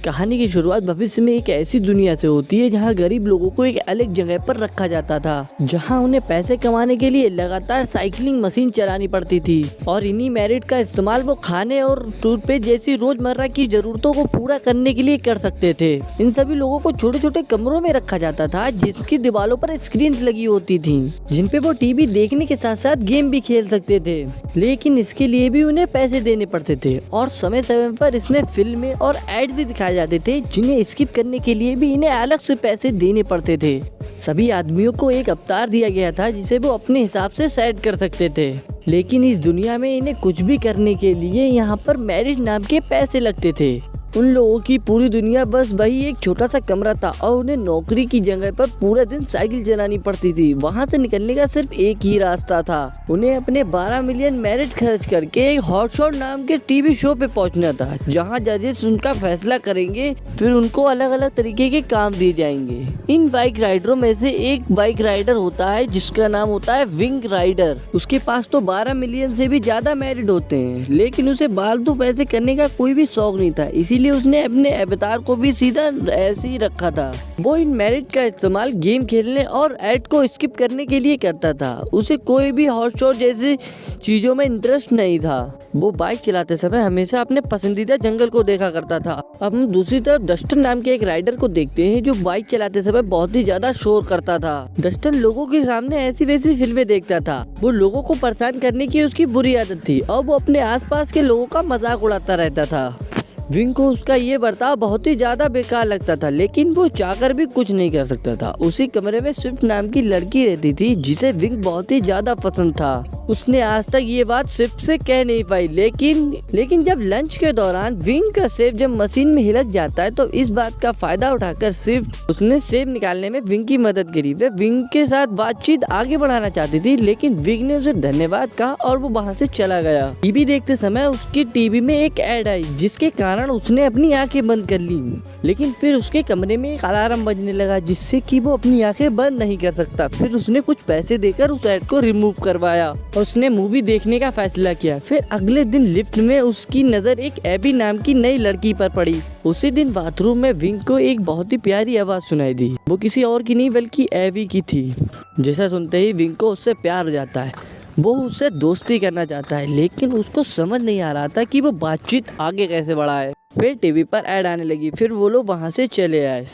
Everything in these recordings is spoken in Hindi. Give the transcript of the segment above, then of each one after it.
कहानी की शुरुआत भविष्य में एक ऐसी दुनिया से होती है जहां गरीब लोगों को एक अलग जगह पर रखा जाता था, जहां उन्हें पैसे कमाने के लिए लगातार साइकिलिंग मशीन चलानी पड़ती थी और इन्हीं मेरिट का इस्तेमाल वो खाने और टूथपेस्ट जैसी रोजमर्रा की जरूरतों को पूरा करने के लिए कर सकते थे। इन सभी लोगों को छोटे छोटे कमरों में रखा जाता था जिसकी दीवारों पर स्क्रीन लगी होती थी, जिन पे वो टीवी देखने के साथ साथ गेम भी खेल सकते थे, लेकिन इसके लिए भी उन्हें पैसे देने पड़ते थे और समय समय पर इसमें फिल्में और एड भी दिखाए जाते थे जिन्हें स्किप करने के लिए भी इन्हें अलग से पैसे देने पड़ते थे। सभी आदमियों को एक अवतार दिया गया था जिसे वो अपने हिसाब से सेट कर सकते थे, लेकिन इस दुनिया में इन्हें कुछ भी करने के लिए यहाँ पर मैरिज नाम के पैसे लगते थे। उन लोगों की पूरी दुनिया बस वही एक छोटा सा कमरा था और उन्हें नौकरी की जगह पर पूरा दिन साइकिल चलानी पड़ती थी। वहाँ से निकलने का सिर्फ एक ही रास्ता था, उन्हें अपने 12 मिलियन मेरिट खर्च करके एक हॉट शॉट नाम के टीवी शो पे पहुँचना था, जहाँ जजेस उनका फैसला करेंगे, फिर उनको अलग अलग तरीके के काम दिए जाएंगे। इन बाइक राइडरों में से एक बाइक राइडर होता है जिसका नाम होता है विंग राइडर। उसके पास तो 12 मिलियन से भी ज्यादा मेरिट होते हैं, लेकिन उसे फालतू पैसे करने का कोई भी शौक नहीं था, इसीलिए उसने अपने अवतार को भी सीधा ऐसे ही रखा था। वो इन मेरिट का इस्तेमाल गेम खेलने और एड को स्किप करने के लिए करता था। उसे कोई भी हॉट शॉट जैसी चीजों में इंटरेस्ट नहीं था। वो बाइक चलाते समय हमेशा अपने पसंदीदा जंगल को देखा करता था। अब हम दूसरी तरफ डस्टन नाम के एक राइडर को देखते हैं जो बाइक चलाते समय बहुत ही ज्यादा शोर करता था। डस्टन लोगों के सामने ऐसी वैसी फिल्में देखता था। वो लोगों को परेशान करने की उसकी बुरी आदत थी और वो अपने आसपास के लोगों का मजाक उड़ाता रहता था। विंग को उसका ये बर्ताव बहुत ही ज्यादा बेकार लगता था, लेकिन वो चाहकर भी कुछ नहीं कर सकता था। उसी कमरे में स्विफ्ट नाम की लड़की रहती थी जिसे विंग बहुत ही ज्यादा पसंद था। उसने आज तक ये बात स्विफ्ट से कह नहीं पाई, लेकिन जब लंच के दौरान विंग का सेब जब मशीन में हिलक जाता है तो इस बात का फायदा उठाकर स्विफ्ट उसने सेब निकालने में विंग की मदद करी। वे विंग के साथ बातचीत आगे बढ़ाना चाहती थी, लेकिन विंग ने उसे धन्यवाद कहा और वो वहाँ से चला गया। टीवी देखते समय उसकी टीवी में एक एड आई जिसके कारण उसने अपनी आंखें बंद कर ली, लेकिन फिर उसके कमरे में एक अलार्म बजने लगा जिससे कि वो अपनी आंखें बंद नहीं कर सकता। फिर उसने कुछ पैसे देकर उस एड को रिमूव करवाया और उसने मूवी देखने का फैसला किया। फिर अगले दिन लिफ्ट में उसकी नजर एक एबी नाम की नई लड़की पर पड़ी। उसी दिन बाथरूम में विंग को एक बहुत ही प्यारी आवाज सुनाई दी। वो किसी और की नहीं बल्कि एबी की थी। जैसा सुनते ही विंग को उससे प्यार हो जाता है। वो उससे दोस्ती करना चाहता है, लेकिन उसको समझ नहीं आ रहा था कि वो बातचीत आगे कैसे बढ़ाए। फिर टीवी पर ऐड आने लगी, फिर वो लोग वहाँ से चले आए।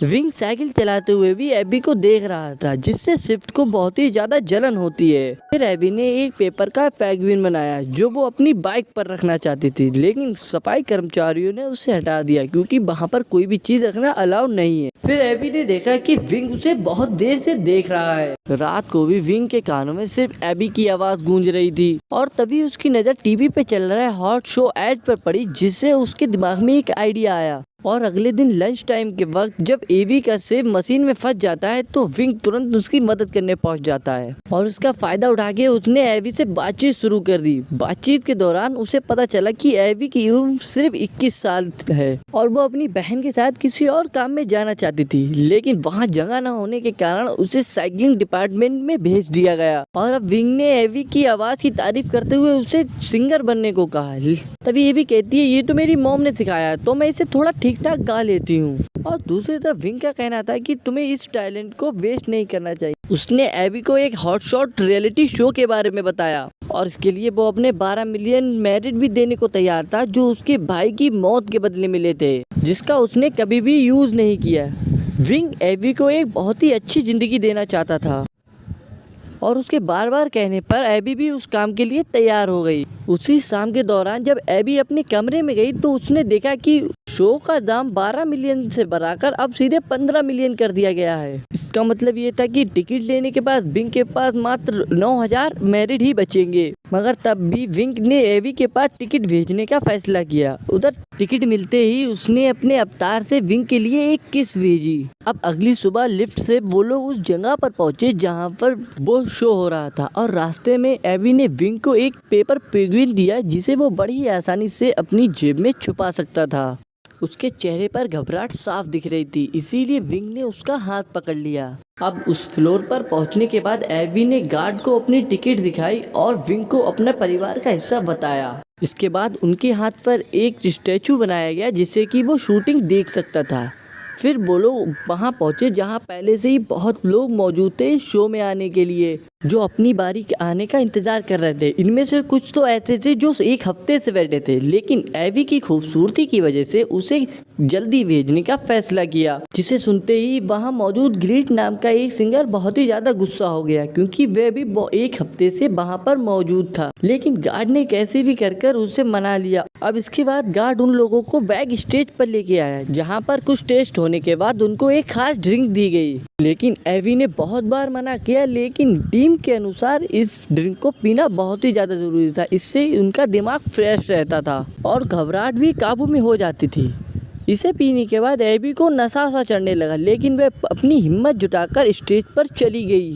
विंग साइकिल चलाते हुए भी एबी को देख रहा था, जिससे स्विफ्ट को बहुत ही ज्यादा जलन होती है। फिर एबी ने एक पेपर का पेंगुइन बनाया जो वो अपनी बाइक पर रखना चाहती थी, लेकिन सफाई कर्मचारियों ने उसे हटा दिया क्योंकि वहाँ पर कोई भी चीज रखना अलाउ नहीं है। फिर एबी ने देखा कि विंग उसे बहुत देर से देख रहा है। रात को भी विंग के कानों में सिर्फ एबी की आवाज गूंज रही थी और तभी उसकी नजर टीवी पे चल रहा है हॉट शो एड पर पड़ी, जिससे उसके दिमाग में एक आइडिया आया। और अगले दिन लंच टाइम के वक्त जब एबी का सेब मशीन में फंस जाता है तो विंग तुरंत उसकी मदद करने पहुंच जाता है और उसका फायदा उठा के उसने एबी से बातचीत शुरू कर दी। बातचीत के दौरान उसे पता चला कि एबी की उम्र सिर्फ 21 साल है और वो अपनी बहन के साथ किसी और काम में जाना चाहती थी, लेकिन वहाँ जगह न होने के कारण उसे साइकिलिंग डिपार्टमेंट में भेज दिया गया। और अब विंग ने एबी की आवाज की तारीफ करते हुए उसे सिंगर बनने को कहा। तभी एबी कहती है, ये तो मेरी मॉम ने सिखाया तो मैं इसे थोड़ा ठीक ठाक गा लेती हूँ। और दूसरी तरफ विंग का कहना था कि तुम्हें इस टैलेंट को वेस्ट नहीं करना चाहिए। उसने एबी को एक हॉट शॉट रियलिटी शो के बारे में बताया और इसके लिए वो अपने 12 मिलियन मेरिट भी देने को तैयार था जो उसके भाई की मौत के बदले मिले थे, जिसका उसने कभी भी यूज नहीं किया। विंग एबी को एक बहुत ही अच्छी जिंदगी देना चाहता था और उसके बार बार कहने पर एबी भी उस काम के लिए तैयार हो गई। उसी शाम के दौरान जब एबी अपने कमरे में गई तो उसने देखा कि शो का दाम 12 मिलियन से बढ़ाकर अब सीधे 15 मिलियन कर दिया गया है। इसका मतलब ये था कि टिकट लेने के बाद विंग के पास मात्र 9000 मेरिट ही बचेंगे, मगर तब भी विंग ने एबी के पास टिकट भेजने का फैसला किया। उधर टिकट मिलते ही उसने अपने अवतार से विंग के लिए एक किस भेजी। अब अगली सुबह लिफ्ट से वो लोग उस जगह पर पहुंचे जहां पर वो शो हो रहा था और रास्ते में एबी ने विंग को एक पेपर पेंगुइन दिया जिसे वो बड़ी आसानी से अपनी जेब में छुपा सकता था। उसके चेहरे पर घबराहट साफ दिख रही थी, इसीलिए विंग ने उसका हाथ पकड़ लिया। अब उस फ्लोर पर पहुंचने के बाद एबी ने गार्ड को अपनी टिकट दिखाई और विंग को अपने परिवार का हिस्सा बताया। इसके बाद उनके हाथ पर एक स्टैचू बनाया गया जिससे कि वो शूटिंग देख सकता था। फिर वो लोग वहाँ पहुँचे जहाँ पहले से ही बहुत लोग मौजूद थे इस शो में आने के लिए, जो अपनी बारी के आने का इंतजार कर रहे थे। इनमें से कुछ तो ऐसे थे जो एक हफ्ते से बैठे थे, लेकिन एवी की खूबसूरती की वजह से उसे जल्दी भेजने का फैसला किया, जिसे सुनते ही वहाँ मौजूद ग्रीट नाम का एक सिंगर बहुत ही ज्यादा गुस्सा हो गया, क्योंकि वह भी एक हफ्ते से वहाँ पर मौजूद था। लेकिन गार्ड ने कैसे भी कर उसे मना लिया। अब इसके बाद गार्ड उन लोगों को बैक स्टेज पर लेके आया, जहाँ पर कुछ टेस्ट होने के बाद उनको एक खास ड्रिंक दी गई। लेकिन एवी ने बहुत बार मना किया, लेकिन टीम के अनुसार इस ड्रिंक को पीना बहुत ही ज़्यादा ज़रूरी था। इससे उनका दिमाग फ्रेश रहता था और घबराहट भी काबू में हो जाती थी। इसे पीने के बाद एवी को नशा सा चढ़ने लगा, लेकिन वह अपनी हिम्मत जुटाकर स्टेज पर चली गई।